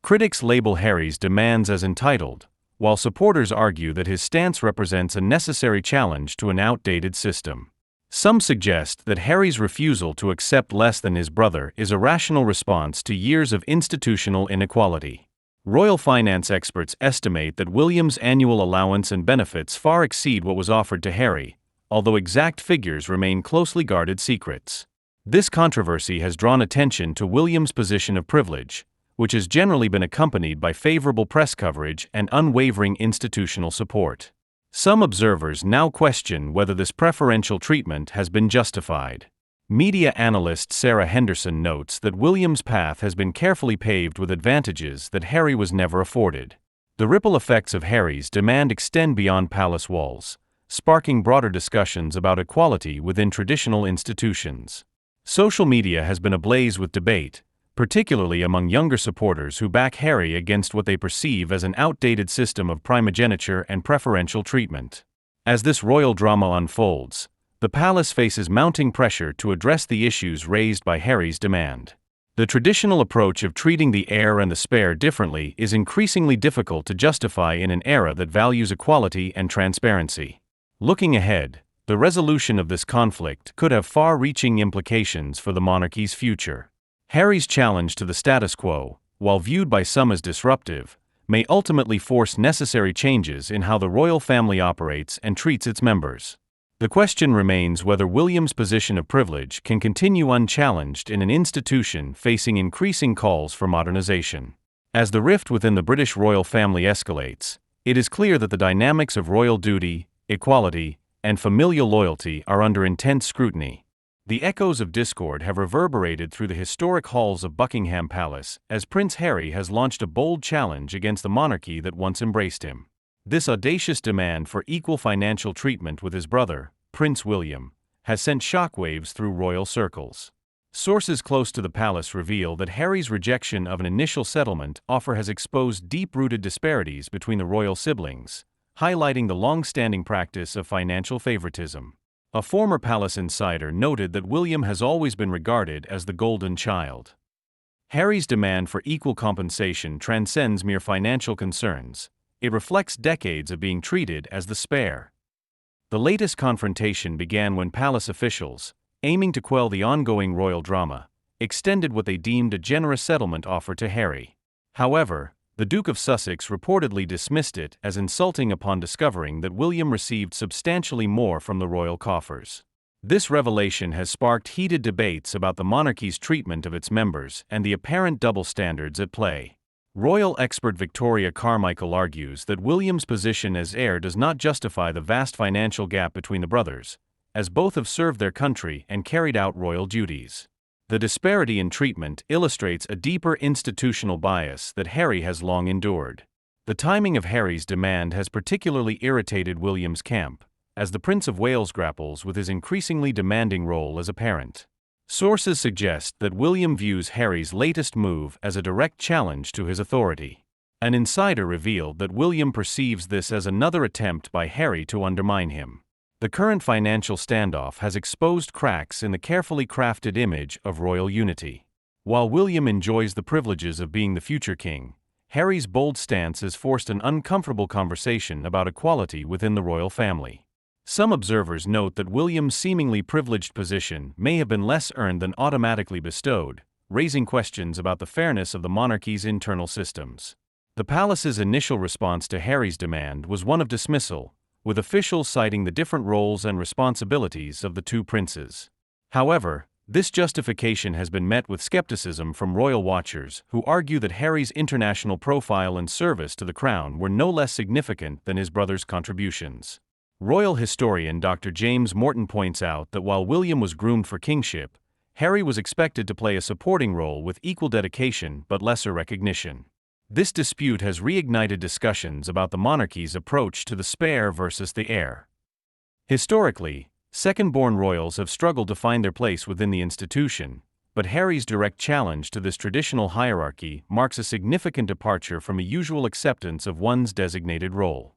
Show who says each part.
Speaker 1: Critics label Harry's demands as entitled, while supporters argue that his stance represents a necessary challenge to an outdated system. Some suggest that Harry's refusal to accept less than his brother is a rational response to years of institutional inequality. Royal finance experts estimate that William's annual allowance and benefits far exceed what was offered to Harry, although exact figures remain closely guarded secrets. This controversy has drawn attention to William's position of privilege, which has generally been accompanied by favorable press coverage and unwavering institutional support. Some observers now question whether this preferential treatment has been justified. Media analyst Sarah Henderson notes that William's path has been carefully paved with advantages that Harry was never afforded. The ripple effects of Harry's demand extend beyond palace walls, sparking broader discussions about equality within traditional institutions. Social media has been ablaze with debate, particularly among younger supporters who back Harry against what they perceive as an outdated system of primogeniture and preferential treatment. As this royal drama unfolds, the palace faces mounting pressure to address the issues raised by Harry's demand. The traditional approach of treating the heir and the spare differently is increasingly difficult to justify in an era that values equality and transparency. Looking ahead, the resolution of this conflict could have far-reaching implications for the monarchy's future. Harry's challenge to the status quo, while viewed by some as disruptive, may ultimately force necessary changes in how the royal family operates and treats its members. The question remains whether William's position of privilege can continue unchallenged in an institution facing increasing calls for modernization. As the rift within the British royal family escalates, it is clear that the dynamics of royal duty, equality, and familial loyalty are under intense scrutiny. The echoes of discord have reverberated through the historic halls of Buckingham Palace as Prince Harry has launched a bold challenge against the monarchy that once embraced him. This audacious demand for equal financial treatment with his brother, Prince William, has sent shockwaves through royal circles. Sources close to the palace reveal that Harry's rejection of an initial settlement offer has exposed deep-rooted disparities between the royal siblings, highlighting the long-standing practice of financial favoritism. A former palace insider noted that William has always been regarded as the golden child. Harry's demand for equal compensation transcends mere financial concerns. It reflects decades of being treated as the spare. The latest confrontation began when palace officials, aiming to quell the ongoing royal drama, extended what they deemed a generous settlement offer to Harry. However, the Duke of Sussex reportedly dismissed it as insulting upon discovering that William received substantially more from the royal coffers. This revelation has sparked heated debates about the monarchy's treatment of its members and the apparent double standards at play. Royal expert Victoria Carmichael argues that William's position as heir does not justify the vast financial gap between the brothers, as both have served their country and carried out royal duties. The disparity in treatment illustrates a deeper institutional bias that Harry has long endured. The timing of Harry's demand has particularly irritated William's camp, as the Prince of Wales grapples with his increasingly demanding role as a parent. Sources suggest that William views Harry's latest move as a direct challenge to his authority. An insider revealed that William perceives this as another attempt by Harry to undermine him. The current financial standoff has exposed cracks in the carefully crafted image of royal unity. While William enjoys the privileges of being the future king, Harry's bold stance has forced an uncomfortable conversation about equality within the royal family. Some observers note that William's seemingly privileged position may have been less earned than automatically bestowed, raising questions about the fairness of the monarchy's internal systems. The palace's initial response to Harry's demand was one of dismissal, with officials citing the different roles and responsibilities of the two princes. However, this justification has been met with skepticism from royal watchers who argue that Harry's international profile and service to the crown were no less significant than his brother's contributions. Royal historian Dr. James Morton points out that while William was groomed for kingship, Harry was expected to play a supporting role with equal dedication but lesser recognition. This dispute has reignited discussions about the monarchy's approach to the spare versus the heir. Historically, second-born royals have struggled to find their place within the institution, but Harry's direct challenge to this traditional hierarchy marks a significant departure from a usual acceptance of one's designated role.